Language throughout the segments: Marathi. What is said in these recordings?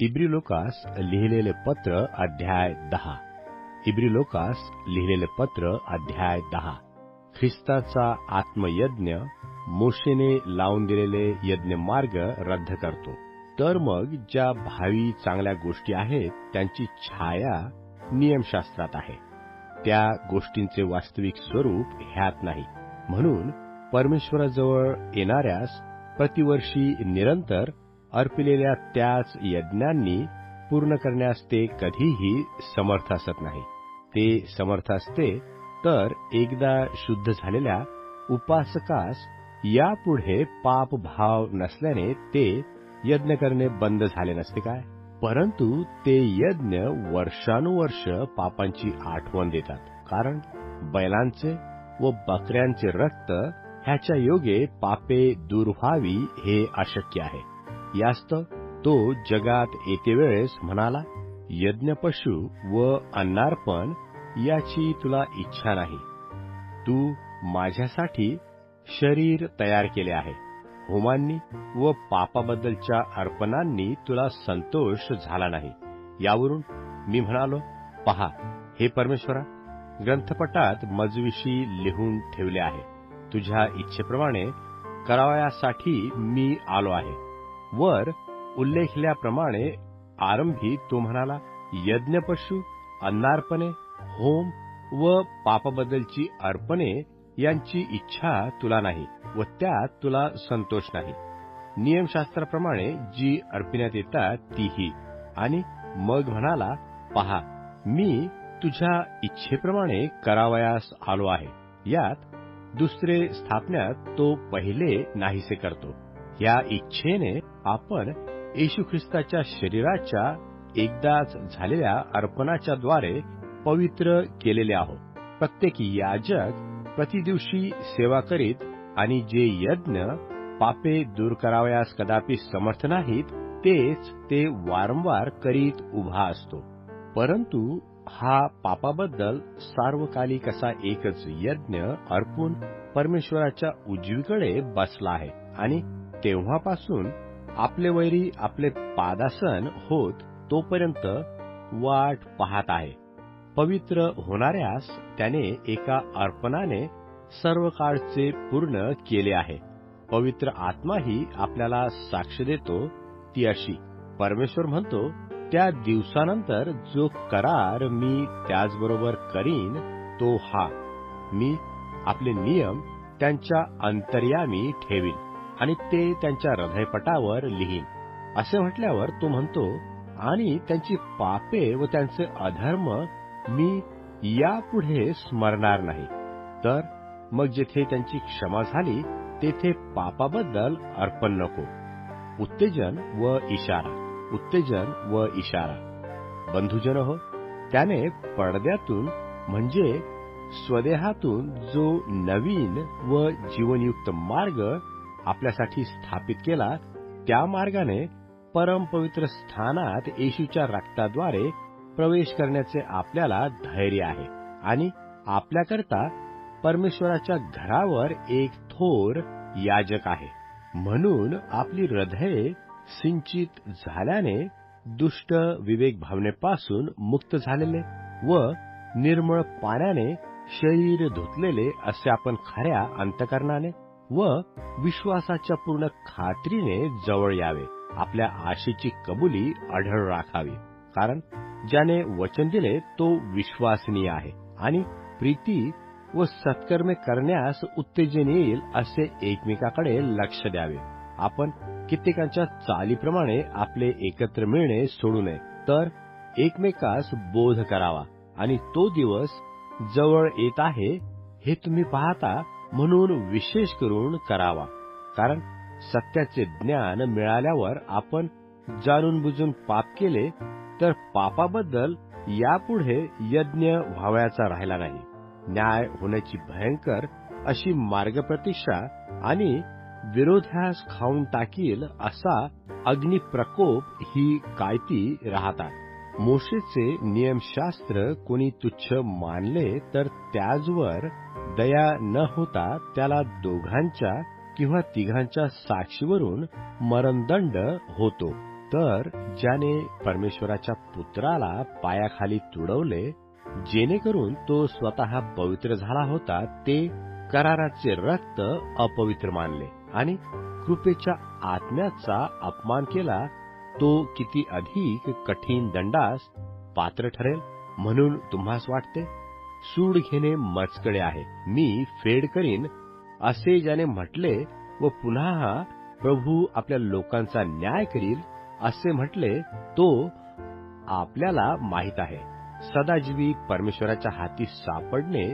इब्रिलोकास लिहिलेले पत्र अध्याय 10. इब्रिलोकास लिहिलेले पत्र अध्याय 10. ख्रिस्ताचा आत्मयज्ञ मोशेने लावून दिलेले यज्ञमार्ग रद्द करतो. तर मग ज्या भावी चांगल्या गोष्टी आहेत त्यांची छाया नियमशास्त्रात आहे, त्या गोष्टींचे वास्तविक स्वरूप ह्यात नाही. म्हणून परमेश्वराजवळ येणाऱ्यास प्रतिवर्षी निरंतर अर्पिलेल्या त्याच यज्ञांनी पूर्ण करण्यास ते कधीही समर्थ असत नाही. ते समर्थ असते तर एकदा शुद्ध झालेल्या उपासकास यापुढे पापभाव नसल्याने ते यज्ञ करणे बंद झाले नसते काय? परंतु ते यज्ञ वर्षानुवर्ष पापांची आठवण देतात, कारण बैलांचे व बकऱ्यांचे रक्त ह्याच्या योगे पापे दूर व्हावी हे अशक्य आहे. यास्तव तो जगात येते वेळेस म्हणाला, यज्ञपशु व अन्नार्पण याची तुला इच्छा नाही. तू माझ्यासाठी शरीर तयार केले आहे. होमांनी व पापाबद्दलच्या अर्पणांनी तुला संतोष झाला नाही. यावरून मी म्हणालो, पहा, हे परमेश्वरा, ग्रंथपटात मजविशी लिहून ठेवले आहे. तुझ्या इच्छेप्रमाणे करावयासाठी मी आलो आहे. वर उल्लेखल्याप्रमाणे आरंभी तो म्हणाला, यज्ञपशु, अन्नार्पणे, होम व पापाबद्दलची अर्पणे यांची इच्छा तुला नाही व त्यात तुला संतोष नाही. नियमशास्त्राप्रमाणे जी अर्पिण्यात येतात तीही. आणि मग म्हणाला, पहा, मी तुझ्या इच्छेप्रमाणे करावयास आलो आहे. यात दुसरे स्थापण्यात तो पहिले नाहीसे करतो. या इच्छेने आपण येशू ख्रिस्ताच्या शरीराच्या एकदाच झालेल्या अर्पणाच्या द्वारे पवित्र केलेले आहोत. प्रत्येक याजक प्रतिदिवशी सेवा करीत आणि जे यज्ञ पापे दूर करावयास कदापि समर्थ नाहीत तेच ते वारंवार करीत उभा असतो. परंतु हा पापाबद्दल सार्वकालिक असा एकच यज्ञ अर्पून परमेश्वराच्या उजवीकडे बसला आहे आणि तेव्हापासून आपले वैरी आपले पादासन होत तोपर्यंत वाट पाहत आहे. पवित्र होणाऱ्यास त्याने एका अर्पणाने सर्व काळचे पूर्ण केले आहे. पवित्र आत्माही आपल्याला साक्ष देतो ती अशी, परमेश्वर म्हणतो, त्या दिवसानंतर जो करार मी त्याचबरोबर करीन तो हा, मी आपले नियम त्यांच्या अंतर्यामी ठेवीन आणि ते त्यांच्या हृदयपटावर लिहीन. असे म्हटल्यावर तो म्हणतो, आणि त्यांची पापे व त्यांचे अधर्म मी यापुढे स्मरणार नाही. तर मग जेथे त्यांची क्षमा झाली तेथे पापाबद्दल अर्पण नको. उत्तेजन व इशारा, उत्तेजन व इशारा. बंधुजन हो, त्याने पडद्यातून म्हणजे स्वदेहातून जो नवीन व जीवनयुक्त मार्ग आपल्यासाठी स्थापित केला, त्या मार्गाने परमपवित्र स्थानात येशूच्या रक्ताद्वारे प्रवेश करण्याचे आपल्याला धैर्य आहे. आणि आपल्याकरता परमेश्वराच्या घरावर एक थोर याजक आहे. म्हणून आपली हृदये सिंचित झाल्याने दुष्ट विवेक भावनेपासून मुक्त झालेले व निर्मळ पाण्याने शरीर धुतलेले असे आपण खऱ्या अंतकरणाने व विश्वासाच्या पूर्ण खात्रीने जवळ यावे. आपल्या आशेची कबुली अढळ राखावी, कारण ज्याने वचन दिले तो विश्वासनीय आहे आणि प्रीती व सत्कर्मे करण्यास उत्तेजन येईल असे एकमेकाकडे लक्ष द्यावे. आपण कित्येकांच्या चालीप्रमाणे आपले एकत्र मिळणे सोडू नये, तर एकमेकास बोध करावा. आणि तो दिवस जवळ येत आहे हे तुम्ही पाहता, म्हणून विशेष करून करावा. कारण सत्याचे ज्ञान मिळाल्यावर आपण जाणून बुजून पाप केले तर पापाबद्दल यापुढे यज्ञ व्हावयाचा राहिला नाही. न्याय होण्याची भयंकर अशी मार्गप्रतीक्षा आणि विरोधास खाऊन टाकील असा अग्निप्रकोप ही कायती राहतात. मोशेचे नियमशास्त्र कोणी तुच्छ मानले तर त्याचवर दया न होता त्याला दोघांच्या किंवा तिघांच्या साक्षीवरून मरणदंड होतो. तर ज्याने परमेश्वराच्या पुत्राला पायाखाली तुडवले, जेणेकरून तो स्वतः पवित्र झाला होता, ते कराराचे रक्त अपवित्र मानले आणि कृपेच्या आत्म्याचा अपमान केला, तो किती अधिक कठीण दंडास पात्र ठरेल. म्हणून तुम्हास वाटते, सूड घेणे मजकडे आहे, मी फेड करीन, असे ज्याने म्हटले व पुन्हा प्रभू आपल्या लोकांचा न्याय करील असे म्हटले, तो आपल्याला माहित आहे. सदाजीवी परमेश्वराच्या हाती सापडणे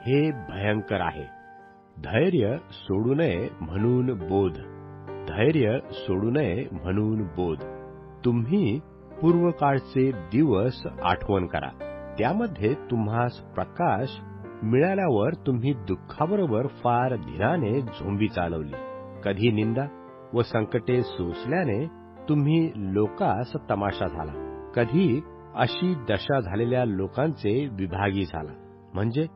हे भयंकर आहे. धैर्य सोडू नये म्हणून बोध, धैर्य सोडू नये म्हणून बोध. तुम्ही पूर्वकाळचे दिवस आठवण करा. त्यामध्ये तुम्हास प्रकाश मिळाल्यावर तुम्ही दुःखाबरोबर फार धीराने झोंबी चालवली. कधी निंदा व संकटे सोसल्याने तुम्ही लोकास तमाशा झाला. कधी अशी दशा झालेल्या लोकांचे विभागी झाला. म्हणजे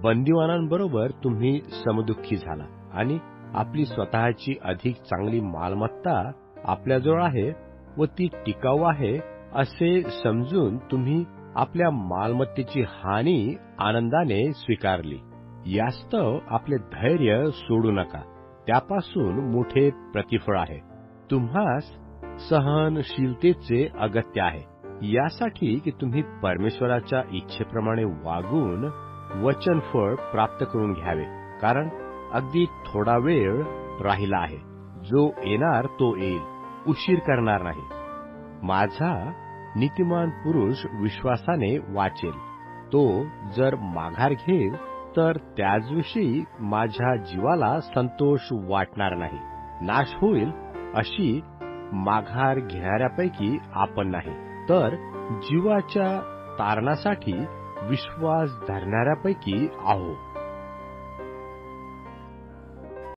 बंदिवानांबरोबर तुम्ही समदुःखी झाला आणि आपली स्वतःची अधिक चांगली मालमत्ता आपल्याजवळ आहे व ती टिकाऊ आहे असे समजून तुम्ही आपल्या मालमत्तेची हानी आनंदाने स्वीकारली. यास्तव आपले धैर्य सोडू नका, त्यापासून मोठे प्रतिफळ आहे. तुम्हास सहनशीलतेचे अगत्य आहे, यासाठी की तुम्ही परमेश्वराच्या इच्छेप्रमाणे वागून वचनफळ प्राप्त करून घ्यावे. कारण अगदी थोडा वेळ राहिला आहे, जो येणार तो येईल, उशीर करणार नाही. माझा नीतिमान पुरुष विश्वासाने वाचेल. तो जर माघार घेईल तर त्याचविषयी माझ्या जीवाला संतोष वाटणार नाही. नाश होईल अशी माघार घेणाऱ्यापैकी आपण नाही, तर जीवाच्या तारणासाठी विश्वास धरणाऱ्यापैकी आहो.